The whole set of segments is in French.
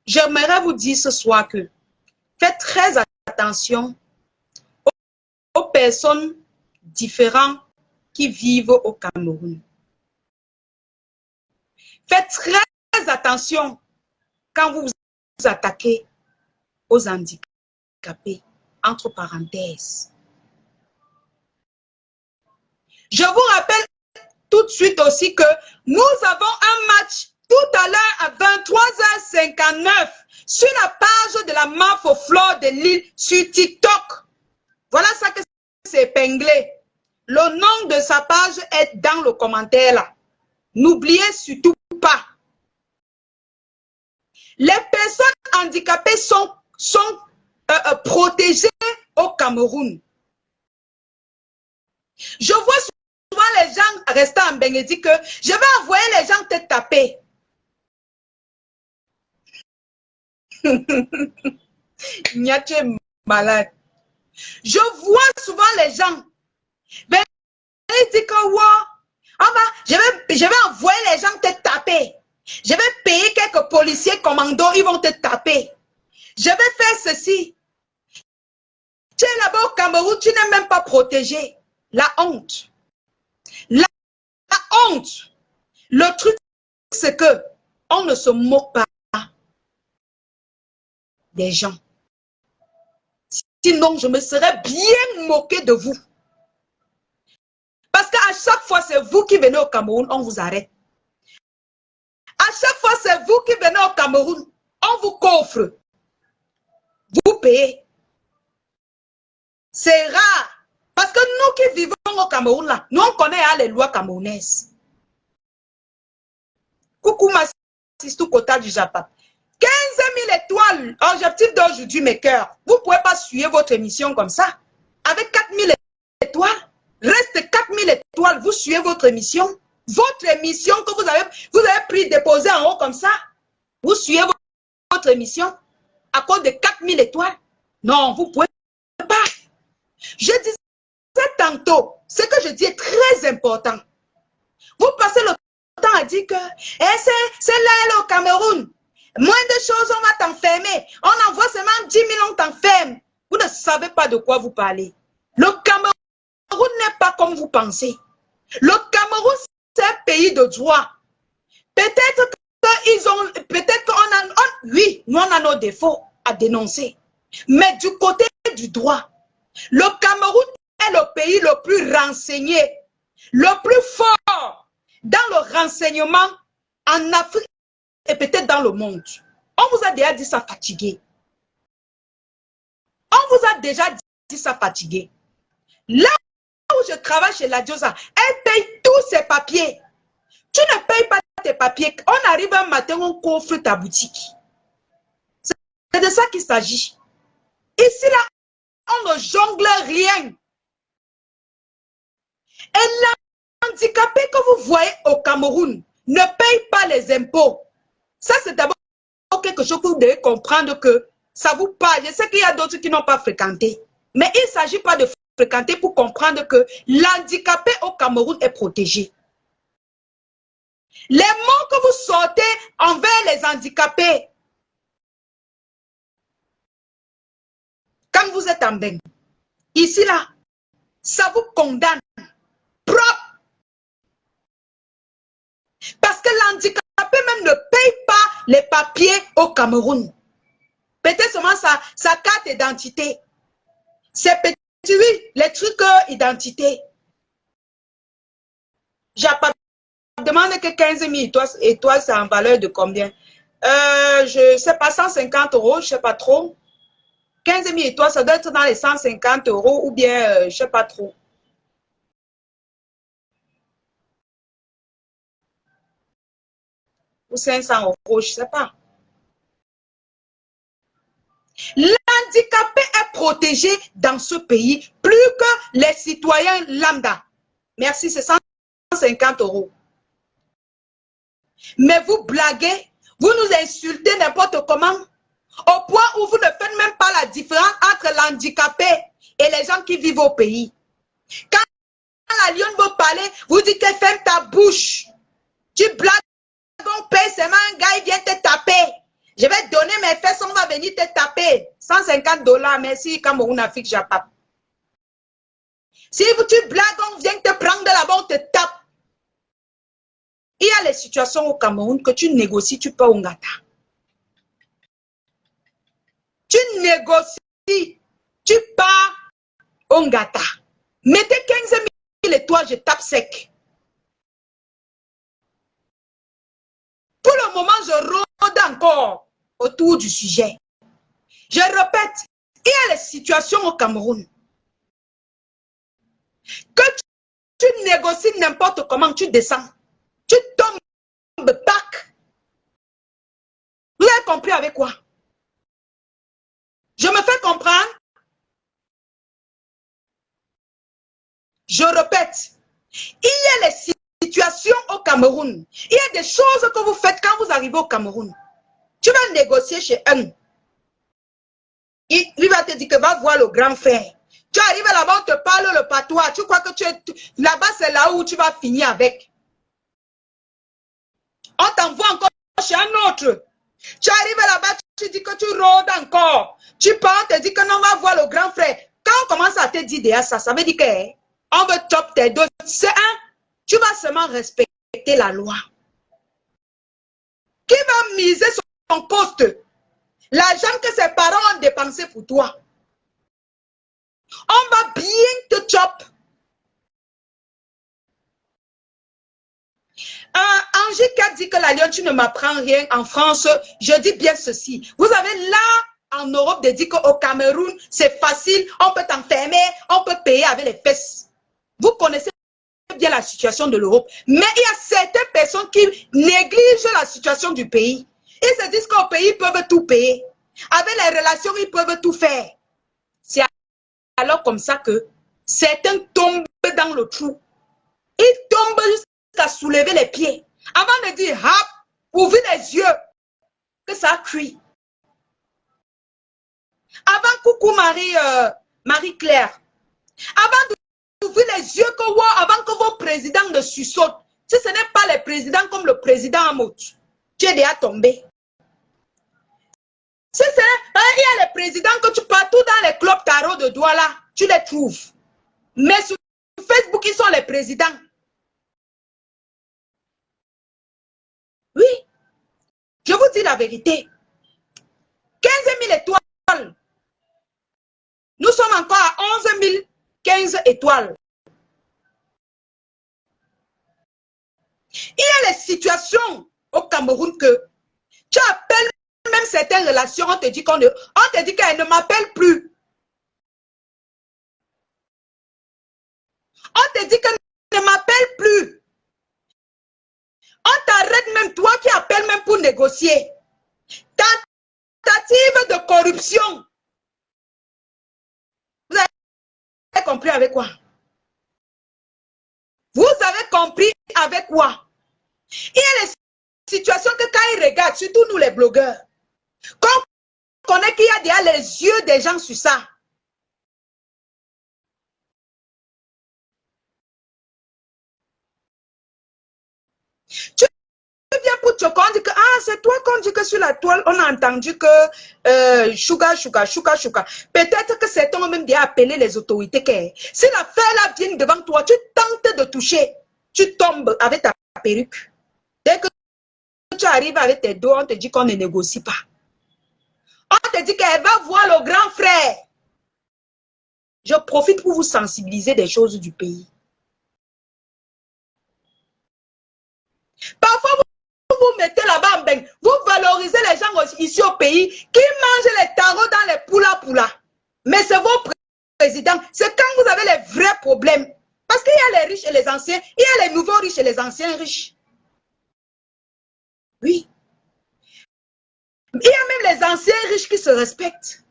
j'aimerais vous dire ce soir que faites très attention aux personnes différentes qui vivent au Cameroun. Faites très attention quand vous vous attaquez aux handicapés, entre parenthèses. Je vous rappelle tout de suite aussi que nous avons un match tout à l'heure à 23h59 sur la page de la Mafoflore de Lille sur TikTok. Voilà ça que c'est épinglé. Le nom de sa page est dans le commentaire là. N'oubliez surtout pas. Les personnes handicapées sont protégées au Cameroun. Je vois souvent les gens rester en Benguedi que je vais envoyer les gens te taper. Tu es malade. Je vois souvent les gens. Ben, ils disent que je vais envoyer les gens te taper. Je vais payer quelques policiers commandos, ils vont te taper. Je vais faire ceci. Tu es là-bas au Cameroun, tu n'es même pas protégé. La honte. La honte. Le truc, c'est que on ne se moque pas des gens. Sinon, je me serais bien moqué de vous. Parce qu'à chaque fois, c'est vous qui venez au Cameroun, on vous arrête. À chaque fois, c'est vous qui venez au Cameroun, on vous coffre. Vous payez. C'est rare. Parce que nous qui vivons au Cameroun, là, nous on connaît les lois camerounaises. Coucou ma Sistou Kota du Japon. 15 000 étoiles, objectif d'aujourd'hui, mes cœurs. Vous ne pouvez pas suivre votre émission comme ça. Avec 4 000 étoiles, reste 4 000 étoiles, vous suivez votre émission. Votre émission que vous avez pris, déposé en haut comme ça. Vous suivez votre émission à cause de 4 000 étoiles. Non, vous ne pouvez pas. Je disais tantôt, ce que je dis est très important. Vous passez le temps à dire que c'est là au Cameroun. Moins de choses, on va t'enfermer. On envoie seulement 10 000, on t'enferme. Vous ne savez pas de quoi vous parlez. Le Cameroun n'est pas comme vous pensez. Le Cameroun, c'est un pays de droit. Peut-être oui, nous on a nos défauts à dénoncer. Mais du côté du droit, le Cameroun est le pays le plus renseigné, le plus fort dans le renseignement en Afrique et peut-être dans le monde. On vous a déjà dit ça fatigué. On vous a déjà dit ça fatigué. Là où je travaille chez la Diosa, elle paye tous ses papiers. Tu ne payes pas tes papiers. On arrive un matin, on coffre ta boutique. C'est de ça qu'il s'agit. Ici, là, on ne jongle rien. Et l'handicapé que vous voyez au Cameroun ne paye pas les impôts. Ça, c'est d'abord quelque chose que vous devez comprendre que ça vous parle. Je sais qu'il y a d'autres qui n'ont pas fréquenté. Mais il ne s'agit pas de fréquenter pour comprendre que l'handicapé au Cameroun est protégé. Les mots que vous sortez envers les handicapés, quand vous êtes en bain, ici là, ça vous condamne. Propre. Parce que l'handicapé même ne paye pas les papiers au Cameroun. Peut-être seulement sa carte d'identité. C'est petit, oui, les trucs identité. J'ai pas demandé que 15 000 étoiles, c'est en valeur de combien? Je ne sais pas, 150 €, je ne sais pas trop. 15 000 étoiles, ça doit être dans les 150 € ou bien, je ne sais pas trop. Ou 500 €, je ne sais pas. L'handicapé est protégé dans ce pays plus que les citoyens lambda. Merci, c'est 150 €. Mais vous blaguez, vous nous insultez n'importe comment, au point où vous ne faites même pas la différence entre l'handicapé et les gens qui vivent au pays. Quand la lionne veut parler, vous dites que ferme ta bouche. Tu blagues, on paye seulement un gars, il vient te taper. Je vais donner mes fesses, on va venir te taper. 150 $, merci Cameroun, Afrique, Japon. Si tu blagues, on vient te prendre de là-bas, on te tape. Il y a les situations au Cameroun que tu négocies, tu peux au Ngata. Tu négocies, tu pars au Ngata. Mettez 15 000 étoiles, je tape sec. Pour le moment, je rôde encore autour du sujet. Je répète, il y a les situations au Cameroun que tu négocies n'importe comment, tu descends. Tu tombes back. Vous avez compris avec quoi? Je me fais comprendre? Je répète, il y a les situations au Cameroun. Il y a des choses que vous faites quand vous arrivez au Cameroun. Tu vas négocier chez un. Il va te dire que va voir le grand frère. Tu arrives là-bas, on te parle le patois. Tu crois que tu es là-bas, c'est là où tu vas finir avec. On t'envoie encore chez un autre. Tu arrives là-bas, tu dis que tu rôdes encore. Tu pars, on te dit que non, on va voir le grand frère. Quand on commence à te dire déjà ça, ça veut dire que on veut top tes dos. C'est un, tu vas seulement respecter la loi. Qui va miser son poste? L'argent que ses parents ont dépensé pour toi. On va bien te chop. Angélique a dit que la Lyon, tu ne m'apprends rien en France. Je dis bien ceci. Vous avez là, en Europe, de dire qu'au Cameroun, c'est facile. On peut t'enfermer, on peut payer avec les fesses. Vous connaissez bien la situation de l'Europe. Mais il y a certaines personnes qui négligent la situation du pays. Ils se disent qu'au pays, ils peuvent tout payer. Avec les relations, ils peuvent tout faire. C'est alors comme ça que certains tombent dans le trou. Ils tombent jusqu'à soulever les pieds. Avant de dire, hop, ouvrir les yeux, que ça crie. Avant, coucou Marie-Claire. Avant d'ouvrir les yeux, que, wow, avant que vos présidents ne sussautent, si ce n'est pas les présidents comme le président Amot, tu es déjà tombé. Si c'est, il y a les présidents que tu partout dans les clubs carreaux de Douala, tu les trouves. Mais sur Facebook, ils sont les présidents. Oui, je vous dis la vérité. 15 000 étoiles. Nous sommes encore à 11 015 étoiles. Il y a les situations au Cameroun que tu appelles même certaines relations, on te dit qu'elle ne m'appelle plus. On te dit qu'elle ne m'appelle plus. On t'arrête même, toi qui appelles même pour négocier. Tentative de corruption. Vous avez compris avec quoi? Vous avez compris avec quoi? Il y a les situations que quand ils regardent, surtout nous les blogueurs, quand on connaît qu'il y a déjà les yeux des gens sur ça. Tu viens pour te qu'on dit que ah, c'est toi qu'on dit que sur la toile, on a entendu que Chouga. Peut-être que certains ont même déjà appelé les autorités. Que, si l'affaire là vient devant toi, tu tentes de toucher, tu tombes avec ta perruque. Dès que tu arrives avec tes dos, on te dit qu'on ne négocie pas. On te dit qu'elle va voir le grand frère. Je profite pour vous sensibiliser des choses du pays. Parfois, vous mettez là-bas en bain. Vous valorisez les gens ici au pays qui mangent les tarots dans les poula. Mais c'est vos présidents. C'est quand vous avez les vrais problèmes. Parce qu'il y a les riches et les anciens. Il y a les nouveaux riches et les anciens riches. Oui. Il y a même les anciens riches qui se respectent.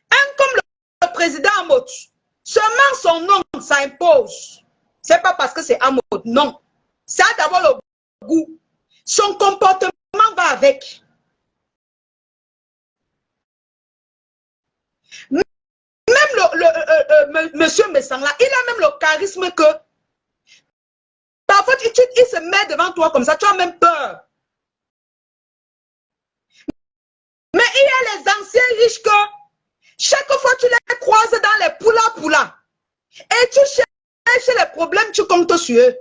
Un comme le président Amot. Seulement son nom, ça impose. C'est pas parce que c'est Amot, non. Ça a d'abord le goût. Son comportement va avec. Même monsieur Messangla, il a même le charisme que parfois il se met devant toi comme ça, tu as même peur. riches que chaque fois tu les croises dans les poula-poula et tu cherches les problèmes, tu comptes sur eux.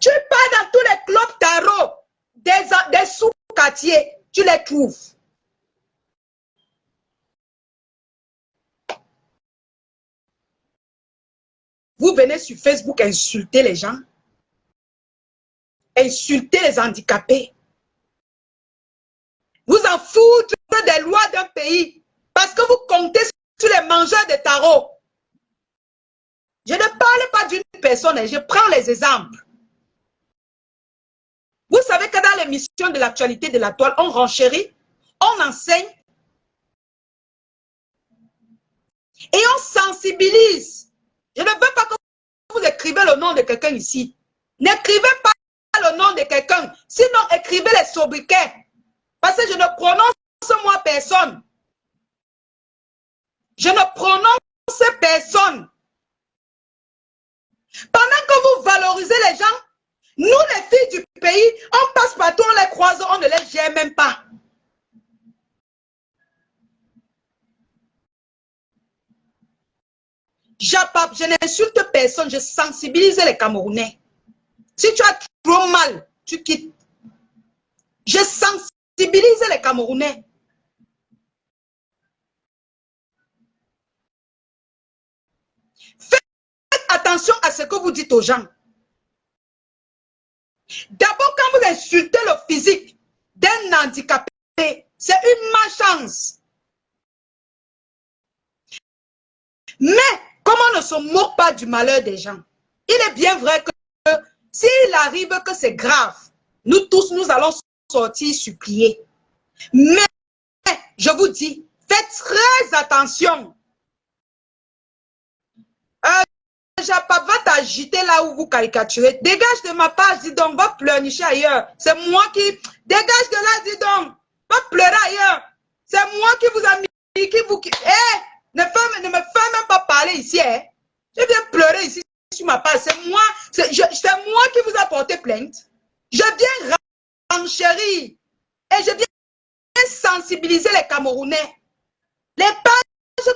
Tu pars dans tous les clubs tarot, des sous-quartiers, tu les trouves. Vous venez sur Facebook insulter les gens, insulter les handicapés. Vous en foutre des lois d'un pays parce que vous comptez sur les mangeurs de tarot. Je ne parle pas d'une personne, je prends les exemples. Vous savez que dans l'émission de l'actualité de la toile, on renchérit, on enseigne et on sensibilise. Je ne veux pas que vous écrivez le nom de quelqu'un ici. N'écrivez pas le nom de quelqu'un. Sinon, écrivez les sobriquets. Parce que je ne prononce moi personne. Je ne prononce personne. Pendant que vous valorisez les gens, nous les filles du pays, on passe partout, on les croise, on ne les gère même pas. Je n'insulte personne, je sensibilise les Camerounais. Si tu as trop mal, tu quittes. Je sensibilise les Camerounais. Faites attention à ce que vous dites aux gens. D'abord, quand vous insultez le physique d'un handicapé, c'est une malchance. Mais, comme on ne se moque pas du malheur des gens, il est bien vrai que s'il arrive que c'est grave, nous tous, nous allons sortir supplier. Mais, je vous dis, faites très attention. Japap va t'agiter là où vous caricaturez. Dégage de ma page, dis donc, va pleurnicher ailleurs. C'est moi qui... Dégage de là, dis donc. Va pleurer ailleurs. C'est moi qui vous a mis, qui vous... Ne me fais même pas parler ici. Je viens pleurer ici sur ma page. C'est moi qui vous a porté plainte. Je viens renchérir. Et je viens sensibiliser les Camerounais. Les pages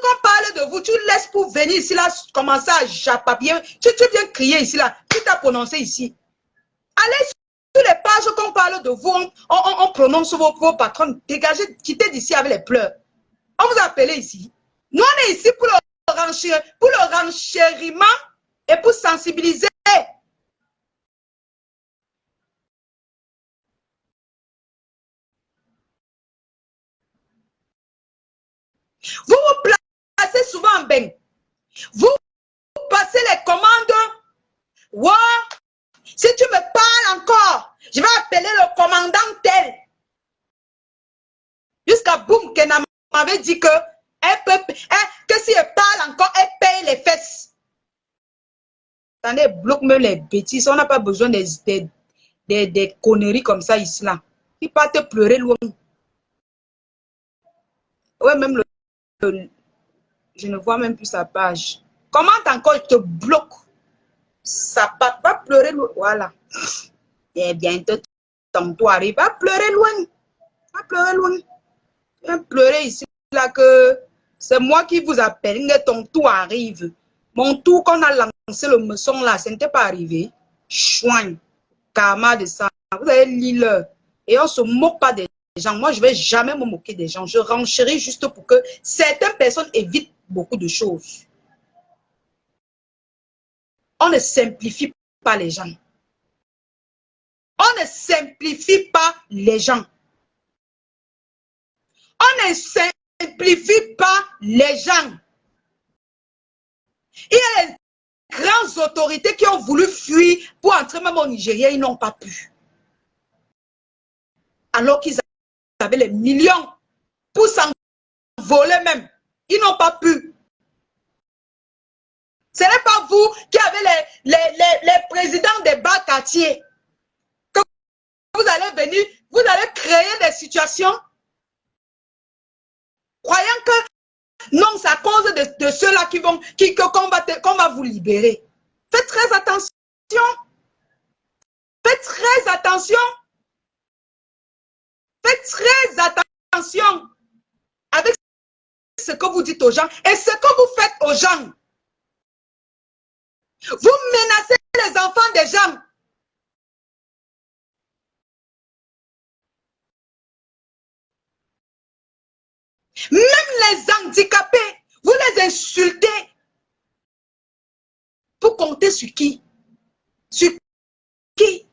qu'on parle de vous, tu laisses pour venir ici, là, commencer à japapier. Tu viens crier ici, là. Qui t'a prononcé ici? Allez sur les pages qu'on parle de vous, on prononce vos patrons. Dégagez, quittez d'ici avec les pleurs. On vous a appelé ici. Nous, on est ici pour le renchériment et pour sensibiliser. Vous vous placez souvent en bain. Vous passez les commandes. Wow. Si tu me parles encore, je vais appeler le commandant tel. Jusqu'à boum, Kena m'avait dit que, que si elle parle encore, elle paye les fesses. Attendez, bloque-moi les bêtises. On n'a pas besoin des conneries comme ça ici là. Il part te pleurer loin. Ouais, même je ne vois même plus sa page. Comment encore il te bloque? Ça va pleurer loin. Voilà. Et bientôt, ton toit arrive. Va pleurer loin. Va pleurer loin. Viens pleurer ici là que c'est moi qui vous appelle. Ton tour arrive. Mon tour qu'on a lancé le meçon là, ce n'était pas arrivé. Chouin. Karma de ça. Vous allez lire. Et on ne se moque pas des gens. Moi, je ne vais jamais me moquer des gens. Je renchéris juste pour que certaines personnes évitent beaucoup de choses. On ne simplifie pas les gens. On ne simplifie pas les gens. On ne simplifie pas les gens. Il y a les grandes autorités qui ont voulu fuir pour entrer même au Nigeria, ils n'ont pas pu. Alors qu'ils avaient les millions pour s'envoler même. Ils n'ont pas pu. Ce n'est pas vous qui avez les présidents des bas quartiers. Que vous allez venir, vous allez créer des situations croyant que non, c'est à cause de ceux-là qu'on va vous libérer. Faites très attention. Faites très attention. attention avec ce que vous dites aux gens et ce que vous faites aux gens. Vous menacez les enfants des gens. Même les handicapés, vous les insultez. Pour compter sur qui? Sur qui?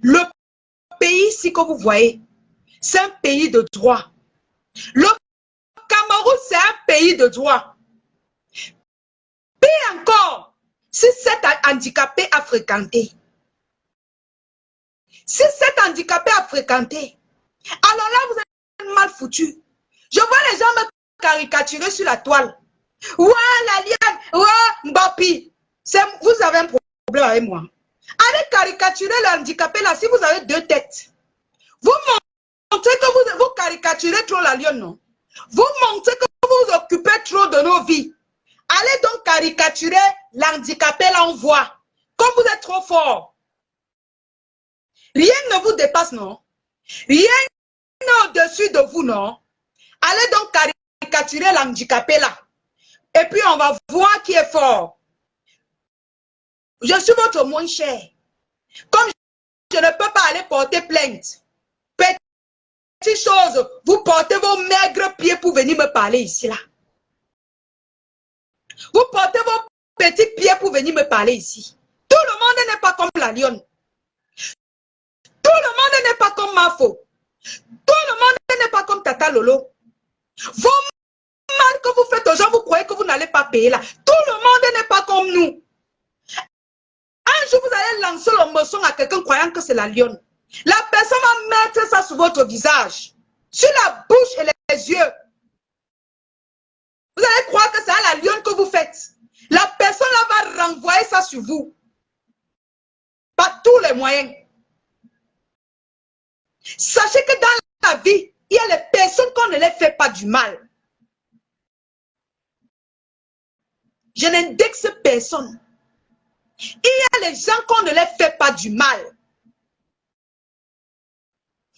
Le pays ici que vous voyez, c'est un pays de droit. Le Cameroun, c'est un pays de droit. Puis encore, si cet handicapé a fréquenté, si cet handicapé a fréquenté, alors là, vous êtes mal foutu. Je vois les gens me caricaturer sur la toile. Ouais, la liane, ouais, Mbappé. Vous avez un problème avec moi. Allez caricaturer le handicapé là si vous avez deux têtes. Vous montrez que vous caricaturez trop la lionne, non? Vous montrez que vous vous occupez trop de nos vies. Allez donc caricaturer l'handicapé là, on voit. Comme vous êtes trop fort. Rien ne vous dépasse, non? Rien n'est au-dessus de vous, non? Allez donc caricaturer l'handicapé là. Et puis on va voir qui est fort. Je suis votre moins cher. Comme je ne peux pas aller porter plainte. Petite chose, vous portez vos maigres pieds pour venir me parler ici là. Vous portez vos petits pieds pour venir me parler ici. Tout le monde n'est pas comme la lionne. Tout le monde n'est pas comme Mafo. Tout le monde n'est pas comme Tata Lolo. Vos mal que vous faites aux gens, vous croyez que vous n'allez pas payer là. Tout le monde n'est pas comme nous. Un jour, vous allez lancer le morceau à quelqu'un croyant que c'est la lionne. La personne va mettre ça sur votre visage, sur la bouche et les yeux. Vous allez croire que c'est à la lionne que vous faites. La personne là va renvoyer ça sur vous. Par tous les moyens. Sachez que dans la vie, il y a les personnes qu'on ne les fait pas du mal. Je n'indexe personne. Il y a les gens qu'on ne les fait pas du mal.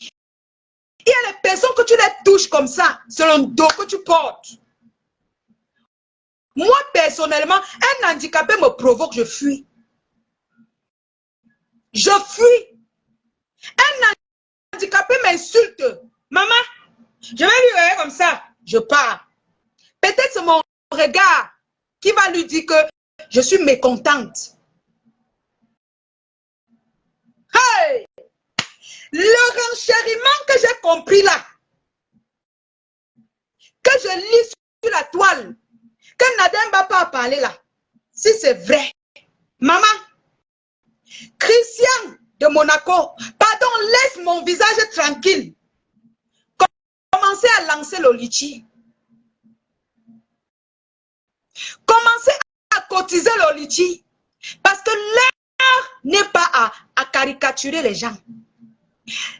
Il y a les personnes que tu les touches comme ça, selon le dos que tu portes. Moi, personnellement, un handicapé me provoque, je fuis. Je fuis. Un handicapé m'insulte. Maman, je vais lui regarder comme ça. Je pars. Peut-être c'est mon regard qui va lui dire que je suis mécontente. Hey! Le renchériment que j'ai compris là, que je lis sur la toile, que Nadem Mbapa a parlé là, si c'est vrai, maman, Christian de Monaco, pardon, laisse mon visage tranquille. Commencez à lancer le litchi. Commencez à cotiser le litchi. Parce que l'heure n'est pas à caricaturer les gens.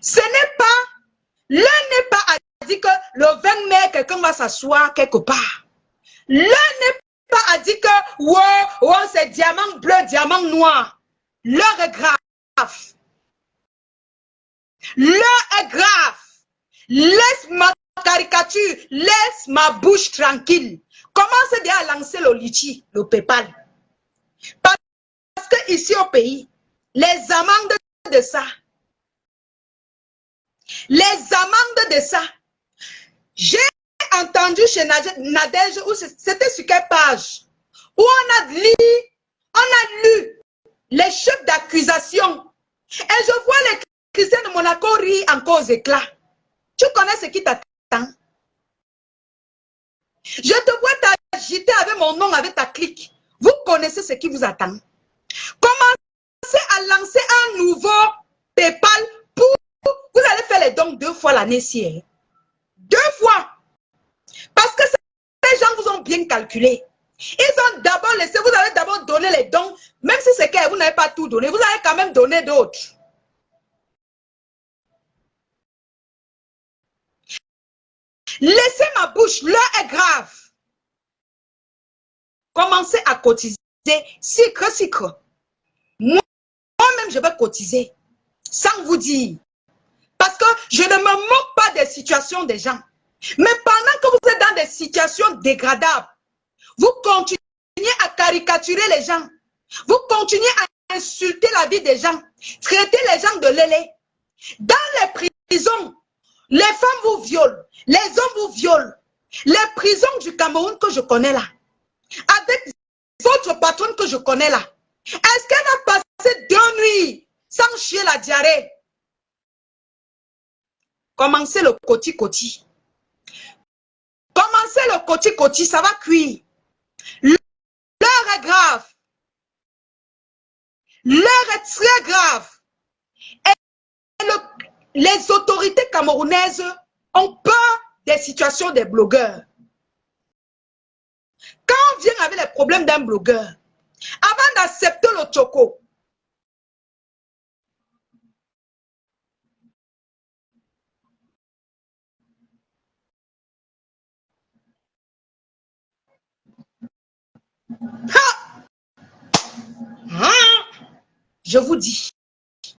Ce n'est pas, l'heure n'est pas à dire que le 20 mai, quelqu'un va s'asseoir quelque part. L'heure n'est pas à dire que, ouais, c'est diamant bleu, diamant noir. L'heure est grave. L'heure est grave. Laisse ma caricature, laisse ma bouche tranquille. Commencez déjà à lancer le litchi, le PayPal. Parce que ici au pays, les amendes de ça, j'ai entendu chez Nadège, c'était sur quelle page, où on a lu les chefs d'accusation. Et je vois les Christiens de Monaco rire encore aux éclats. Tu connais ce qui t'attend? Je te vois t'agiter avec mon nom, avec ta clique. Vous connaissez ce qui vous attend. Commencez à lancer un nouveau PayPal pour... Vous allez faire les dons 2 fois l'année-ci. 2 fois. Parce que ces gens vous ont bien calculé. Ils ont d'abord laissé, vous avez d'abord donné les dons. Même si c'est que vous n'avez pas tout donné, vous allez quand même donner d'autres. Laissez ma bouche, l'heure est grave. Commencez à cotiser. Moi-même, je vais cotiser. Sans vous dire. Parce que je ne me moque pas des situations des gens. Mais pendant que vous êtes dans des situations dégradables, vous continuez à caricaturer les gens. Vous continuez à insulter la vie des gens. Traiter les gens de lélé. Dans les prisons, les femmes vous violent. Les hommes vous violent. Les prisons du Cameroun que je connais là. Avec votre patronne que je connais là. Est-ce qu'elle a passé 2 nuits sans chier la diarrhée? Commencez le côti-côti. Commencez le côti-côti, ça va cuire. L'heure est grave. L'heure est très grave. Et les autorités camerounaises ont peur des situations des blogueurs. Quand on vient avec les problèmes d'un blogueur, avant d'accepter le choco, je vous dis,